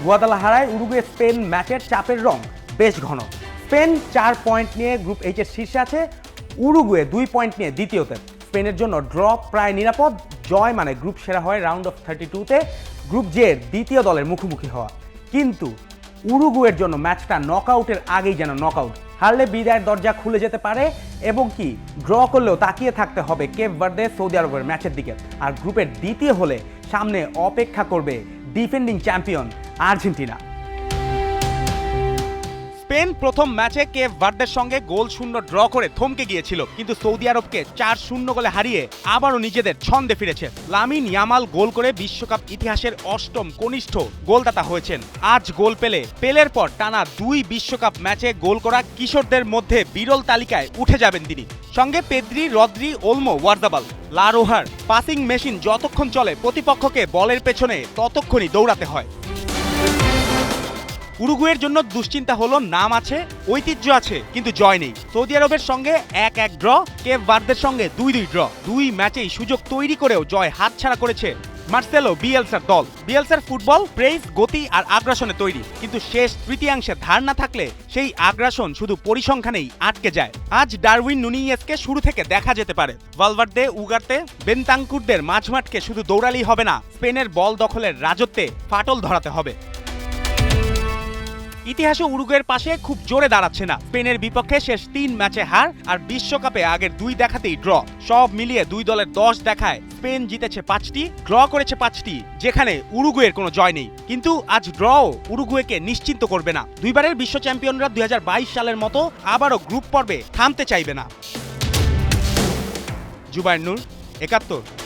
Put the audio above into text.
গুয়াদালাহারায় Uruguay Spain ম্যাচের চাপের রং বেশ ঘন। স্পেন 4 পয়েন্ট নিয়ে গ্রুপ এইচের শীর্ষে আছে, উরুগুয়ে 2 পয়েন্ট নিয়ে দ্বিতীয়তে। স্পেনের জন্য ড্র প্রায় নিরাপদ, জয় মানে গ্রুপ সেরা হয় রাউন্ড অফ 32-তে গ্রুপ জের দ্বিতীয় দলের মুখোমুখি হওয়া। কিন্তু উরুগুয়ের জন্য ম্যাচটা নকআউটের আগেই যেন নকআউট। হারলে বিদায়ের দরজা খুলে যেতে পারে এবং কি ড্র করলেও তাকিয়ে থাকতে হবে কেপ ভার্দে সৌদি আরবের ম্যাচের দিকে। আর গ্রুপের দ্বিতীয় হলে সামনে অপেক্ষা করবে ডিফেন্ডিং চ্যাম্পিয়ন আর্জেন্টিনা। স্পেন প্রথম ম্যাচে কেপ ভার্দের সঙ্গে গোল শূন্য ড্র করে থমকে গিয়েছিল, কিন্তু সৌদি আরবকে 4-0 গোলে হারিয়ে আবারও নিজেদের ছন্দে ফিরেছে। লামিন ইয়ামাল গোল করে বিশ্বকাপ ইতিহাসের অষ্টম কনিষ্ঠ গোলদাতা হয়েছেন। আজ গোল পেলের পর টানা 2 বিশ্বকাপ ম্যাচে গোল করা কিশোরদের মধ্যে বিরল তালিকায় উঠে যাবেন তিনি। সঙ্গে পেদ্রি, রদ্রি, ওলমো, ওয়ার্দাবাল, লা রোহার পাসিং মেশিন যতক্ষণ চলে প্রতিপক্ষকে বলের পেছনে ততক্ষণই দৌড়াতে হয়। উরুগুয়ের জন্য দুশ্চিন্তা হলো নাম আছে, ঐতিহ্য আছে, কিন্তু জয় নেই। সৌদি আরবের সঙ্গে 1-1 ড্র, কেপ ভার্দের সঙ্গে 2-2 ড্র। 2 ম্যাচেই সুযোগ তৈরি করেও জয় হাতছাড়া করেছে মার্সেলো বিয়েলসার দল। বিয়েলসার ফুটবল প্রেস, গতি আর আগ্রাসনে তৈরি, কিন্তু শেষ তৃতীয়াংশে ধার না থাকলে সেই আগ্রাসন শুধু পরিসংখ্যানেই আটকে যায়। আজ ডারউইন নুনিয়েজকে শুরু থেকে দেখা যেতে পারে। ভালভার্দে, উগার্তে, বেনতাঙ্কুরদের মাঝমাঠকে শুধু দৌড়ালেই হবে না, স্পেনের বল দখলের রাজত্বে ফাটল ধরাতে হবে। ইতিহাসে উরুগুয়ের পাশে খুব জোরে দাঁড়াচ্ছে না। স্পেনের বিপক্ষে শেষ 3 ম্যাচে হার আর বিশ্বকাপে আগের 2 দেখাতেই ড্র। সব মিলিয়ে 2 দলের 10 দেখায় স্পেন জিতেছে 5টি, ড্র করেছে 5টি, যেখানে উরুগুয়ের কোনো জয় নেই। কিন্তু আজ ড্রও উরুগুয়েকে নিশ্চিন্ত করবে না। 2 বারের বিশ্ব চ্যাম্পিয়নরা 2022 সালের মতো আবারও গ্রুপ পর্বে থামতে চাইবে না। জুবায়ের নূর, 71।